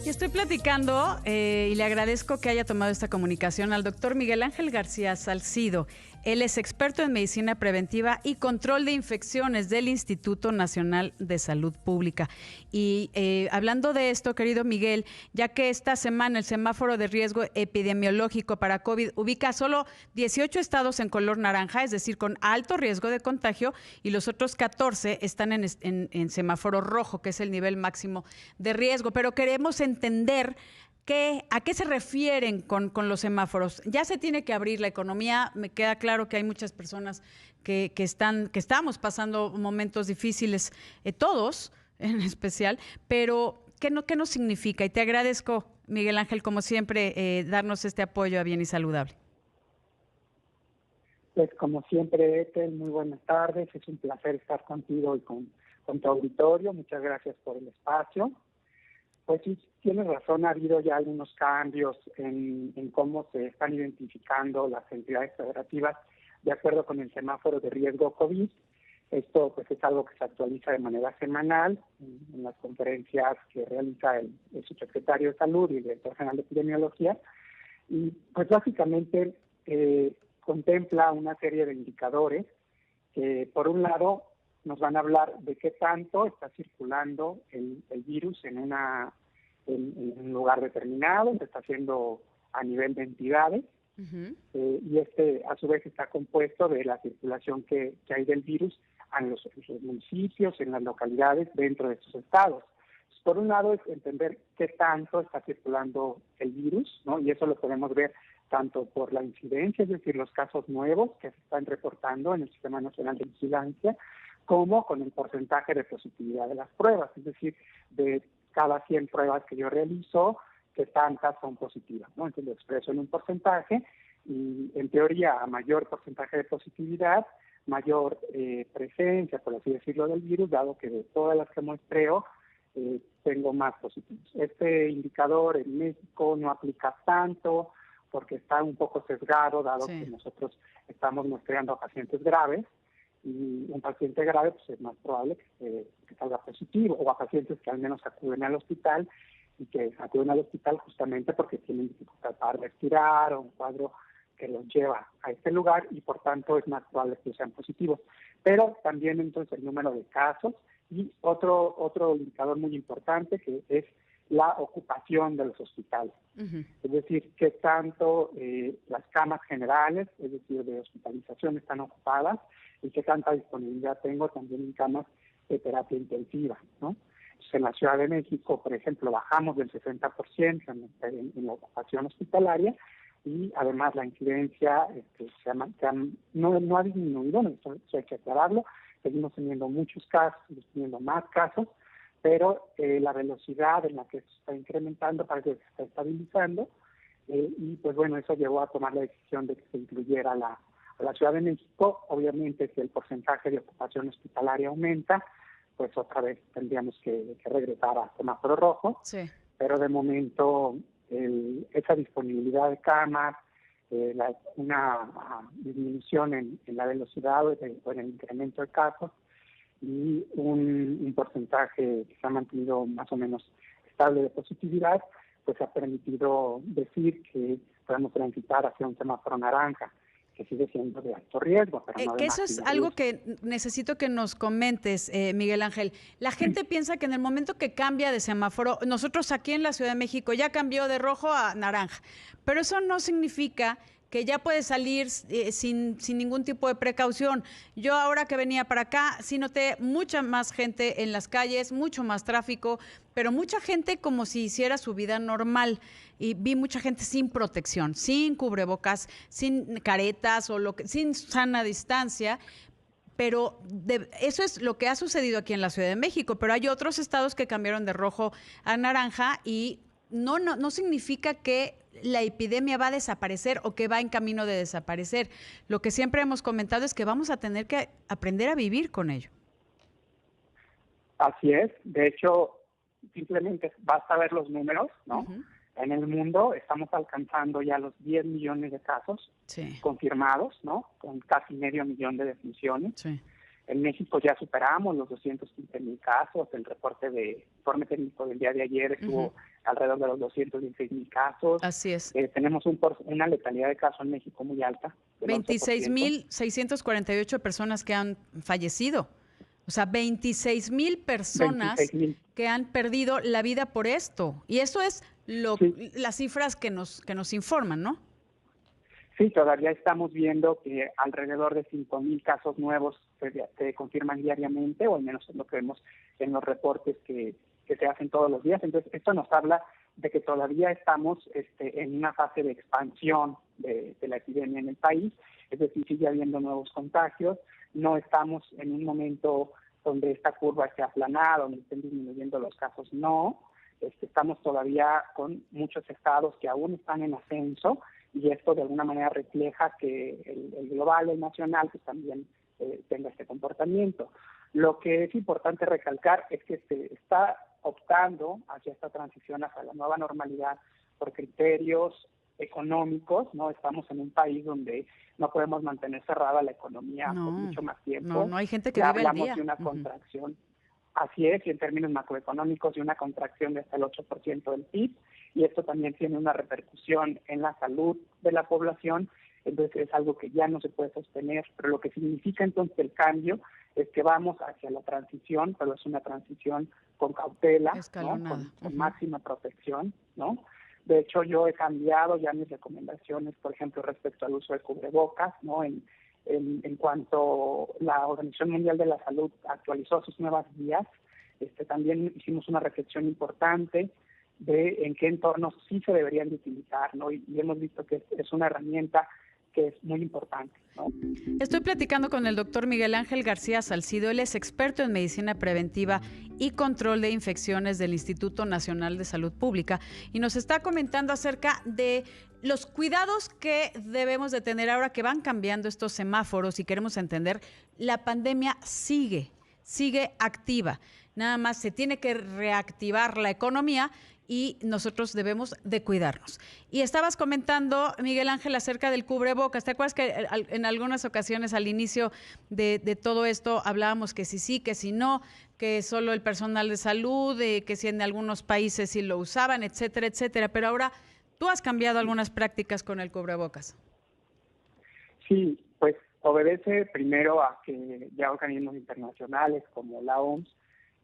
Y estoy platicando y le agradezco que haya tomado esta comunicación al doctor Miguel Ángel García Salcido. Él es experto en medicina preventiva y control de infecciones del Instituto Nacional de Salud Pública. Y hablando de esto, querido Miguel, ya que esta semana el semáforo de riesgo epidemiológico para COVID ubica solo 18 estados en color naranja, es decir, con alto riesgo de contagio, y los otros 14 están en semáforo rojo, que es el nivel máximo de riesgo. Pero queremos entender ¿a qué se refieren con los semáforos? Ya se tiene que abrir la economía. Me queda claro que hay muchas personas que estamos pasando momentos difíciles, todos en especial, pero ¿qué nos significa? Y te agradezco, Miguel Ángel, como siempre, darnos este apoyo a Bien y Saludable. Pues como siempre, Ethel, muy buenas tardes. Es un placer estar contigo y con tu auditorio. Muchas gracias por el espacio. Pues sí, tienes razón, ha habido ya algunos cambios en cómo se están identificando las entidades federativas de acuerdo con el semáforo de riesgo COVID. Esto pues es algo que se actualiza de manera semanal en las conferencias que realiza el subsecretario de Salud y el director general de Epidemiología. Y pues básicamente contempla una serie de indicadores que por un lado nos van a hablar de qué tanto está circulando el virus en un lugar determinado, se está haciendo a nivel de entidades, y a su vez está compuesto de la circulación que hay del virus en los municipios, en las localidades dentro de estos estados. Entonces, por un lado es entender qué tanto está circulando el virus, ¿no? Y eso lo podemos ver tanto por la incidencia, es decir, los casos nuevos que se están reportando en el Sistema Nacional de Vigilancia, como con el porcentaje de positividad de las pruebas, es decir, de cada 100 pruebas que yo realizo, que tantas son positivas, ¿no? Entonces lo expreso en un porcentaje y en teoría a mayor porcentaje de positividad, mayor presencia, por así decirlo, del virus, dado que de todas las que muestreo tengo más positivos. Este indicador en México no aplica tanto porque está un poco sesgado, dado que nosotros estamos muestreando a pacientes graves, y un paciente grave pues es más probable que salga positivo, o a pacientes que al menos acuden al hospital y que acuden al hospital justamente porque tienen dificultad para respirar o un cuadro que los lleva a este lugar y por tanto es más probable que sean positivos. Pero también entonces el número de casos y otro indicador muy importante que es la ocupación de los hospitales. Es decir, qué tanto las camas generales, es decir, de hospitalización están ocupadas y qué tanta disponibilidad tengo también en camas de terapia intensiva, ¿no? Entonces, en la Ciudad de México, por ejemplo, bajamos del 60% en la ocupación hospitalaria y además la incidencia no ha disminuido, eso hay que aclararlo, seguimos teniendo muchos casos, seguimos teniendo más casos, pero la velocidad en la que se está incrementando parece que se está estabilizando y pues bueno, eso llevó a tomar la decisión de que se incluyera a la Ciudad de México. Obviamente si el porcentaje de ocupación hospitalaria aumenta, pues otra vez tendríamos que regresar a semáforo rojo, pero de momento esa disponibilidad de camas, una disminución en la velocidad o en el incremento de casos, y un porcentaje que se ha mantenido más o menos estable de positividad, pues ha permitido decir que podemos transitar hacia un semáforo naranja, que sigue siendo de alto riesgo. Pero no de eso es algo que necesito que nos comentes, Miguel Ángel. La gente piensa que en el momento que cambia de semáforo, nosotros aquí en la Ciudad de México ya cambió de rojo a naranja, pero eso no significa que ya puede salir sin ningún tipo de precaución. Yo ahora que venía para acá, sí noté mucha más gente en las calles, mucho más tráfico, pero mucha gente como si hiciera su vida normal. Y vi mucha gente sin protección, sin cubrebocas, sin caretas sin sana distancia. Pero eso es lo que ha sucedido aquí en la Ciudad de México, pero hay otros estados que cambiaron de rojo a naranja y no significa que la epidemia va a desaparecer o que va en camino de desaparecer. Lo que siempre hemos comentado es que vamos a tener que aprender a vivir con ello. Así es. De hecho, simplemente basta ver los números, ¿no? En el mundo estamos alcanzando ya los 10 millones de casos confirmados, ¿no? Con casi medio millón de defunciones. En México ya superamos los 215,000 casos. El informe técnico del día de ayer estuvo alrededor de los 216,000 casos. Así es. Tenemos una letalidad de casos en México muy alta. 26,648 personas que han fallecido. O sea, 26,000 personas 26,000. que han perdido la vida por esto. Y eso es Sí. las cifras que nos informan, ¿no? Sí, todavía estamos viendo que alrededor de 5,000 casos nuevos se confirman diariamente, o al menos es lo que vemos en los reportes que se hacen todos los días. Entonces, esto nos habla de que todavía estamos en una fase de expansión de la epidemia en el país, es decir, sigue habiendo nuevos contagios, no estamos en un momento donde esta curva esté aplanada, donde estén disminuyendo los casos, no. Estamos todavía con muchos estados que aún están en ascenso, y esto de alguna manera refleja que el global, el nacional, pues también tenga este comportamiento. Lo que es importante recalcar es que se está optando hacia esta transición, hacia la nueva normalidad, por criterios económicos, ¿no? Estamos en un país donde no podemos mantener cerrada la economía por mucho más tiempo. No, hay gente que ya vive al hablamos día. de una contracción. Así es, y en términos macroeconómicos, de una contracción de hasta el 8% del PIB, y esto también tiene una repercusión en la salud de la población. Entonces es algo que ya no se puede sostener, pero lo que significa entonces el cambio es que vamos hacia la transición, pero es una transición con cautela, ¿no? Con máxima protección, ¿no? De hecho, yo he cambiado ya mis recomendaciones, por ejemplo, respecto al uso de cubrebocas, ¿no? En cuanto la Organización Mundial de la Salud actualizó sus nuevas guías, también hicimos una reflexión importante de en qué entornos sí se deberían de utilizar, ¿no? Y hemos visto que es una herramienta que es muy importante, ¿no? Estoy platicando con el doctor Miguel Ángel García Salcido. Él es experto en medicina preventiva y control de infecciones del Instituto Nacional de Salud Pública, y nos está comentando acerca de los cuidados que debemos de tener ahora que van cambiando estos semáforos y queremos entender, la pandemia sigue activa. Nada más se tiene que reactivar la economía y nosotros debemos de cuidarnos. Y estabas comentando, Miguel Ángel, acerca del cubrebocas. ¿Te acuerdas que en algunas ocasiones al inicio de todo esto hablábamos que sí, que sí no, que solo el personal de salud, que si en algunos países sí lo usaban, etcétera, etcétera? Pero ahora tú has cambiado algunas prácticas con el cubrebocas. Sí, pues obedece primero a que ya organismos internacionales como la OMS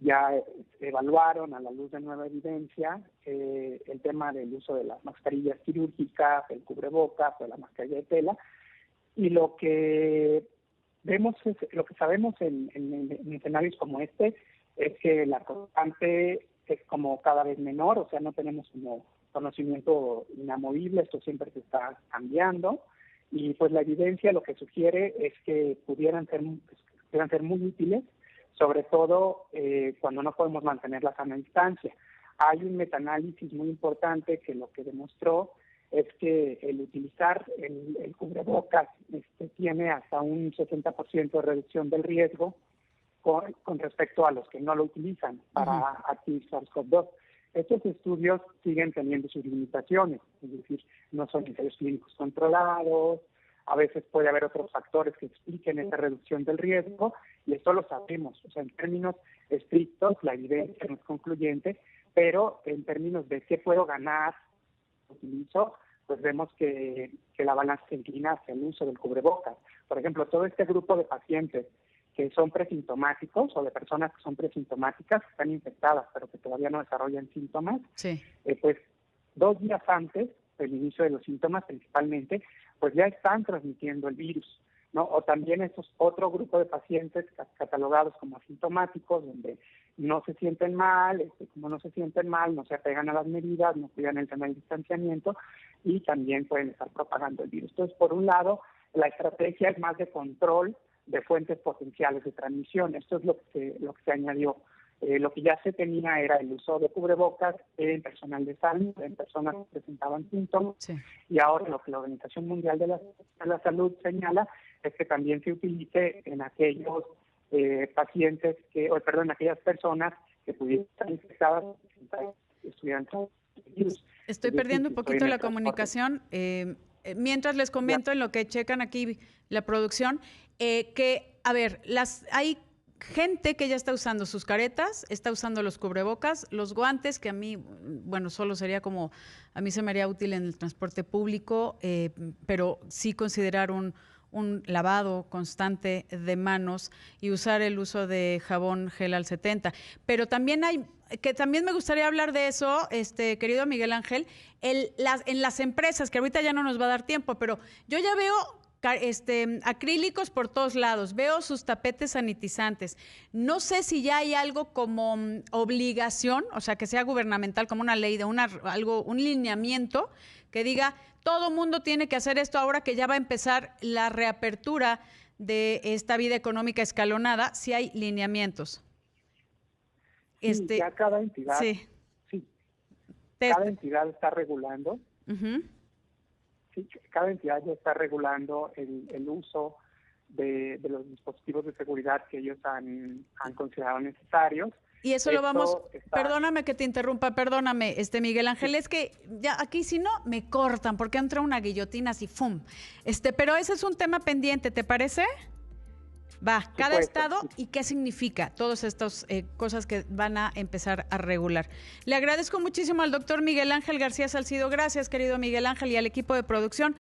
ya evaluaron a la luz de nueva evidencia el tema del uso de las mascarillas quirúrgicas, el cubrebocas o la mascarilla de tela, y lo que vemos lo que sabemos en escenarios como este es que la constante es como cada vez menor, o sea, no tenemos como conocimiento inamovible, esto siempre se está cambiando, y pues la evidencia lo que sugiere es que pudieran ser muy útiles, sobre todo cuando no podemos mantener la sana distancia. Hay un metaanálisis muy importante que lo que demostró es que el utilizar el cubrebocas tiene hasta un 60% de reducción del riesgo con respecto a los que no lo utilizan para adquirir SARS-CoV-2. Estos estudios siguen teniendo sus limitaciones, es decir, no son ensayos clínicos controlados, a veces puede haber otros factores que expliquen esa reducción del riesgo, y esto lo sabemos. O sea, en términos estrictos, la evidencia no es concluyente, pero en términos de qué puedo ganar, utilizo, pues vemos que la balanza se inclina hacia el uso del cubrebocas. Por ejemplo, todo este grupo de pacientes que son presintomáticos o de personas que son presintomáticas, que están infectadas, pero que todavía no desarrollan síntomas, sí. Pues 2 días antes del inicio de los síntomas principalmente, pues ya están transmitiendo el virus, ¿no? O también estos otro grupo de pacientes catalogados como asintomáticos, donde no se sienten mal, como no se sienten mal, no se apegan a las medidas, no cuidan el tema del distanciamiento, y también pueden estar propagando el virus. Entonces, por un lado, la estrategia es más de control de fuentes potenciales de transmisión. Esto es lo que se añadió. Lo que ya se tenía era el uso de cubrebocas en personal de salud, en personas que presentaban síntomas, Sí. y ahora lo que la Organización Mundial de la Salud señala es que también se utilice en aquellos pacientes aquellas personas que pudieran estar infectadas, estuvieran virus. Estoy perdiendo un poquito la comunicación. Mientras les comento en lo que checan aquí la producción, que, a ver, hay gente que ya está usando sus caretas, está usando los cubrebocas, los guantes, que a mí, bueno, solo sería como, a mí se me haría útil en el transporte público, pero sí considerar un lavado constante de manos y usar el uso de jabón gel al 70. Pero también también me gustaría hablar de eso, querido Miguel Ángel, en las empresas, que ahorita ya no nos va a dar tiempo, pero yo ya veo acrílicos por todos lados, veo sus tapetes sanitizantes. No sé si ya hay algo como obligación, o sea, que sea gubernamental, como una ley, un lineamiento que diga, todo mundo tiene que hacer esto ahora que ya va a empezar la reapertura de esta vida económica escalonada, si hay lineamientos. Sí, ya cada entidad, sí. Cada entidad está regulando. Uh-huh. Sí, cada entidad ya está regulando el uso de los dispositivos de seguridad que ellos han considerado necesarios. Y eso lo vamos, perdóname que te interrumpa, perdóname, Miguel Ángel, es que ya aquí si no me cortan porque entra una guillotina así, ¡fum! Pero ese es un tema pendiente, ¿te parece? Va, cada estado y qué significa todas estas cosas que van a empezar a regular. Le agradezco muchísimo al doctor Miguel Ángel García Salcido. Gracias, querido Miguel Ángel, y al equipo de producción.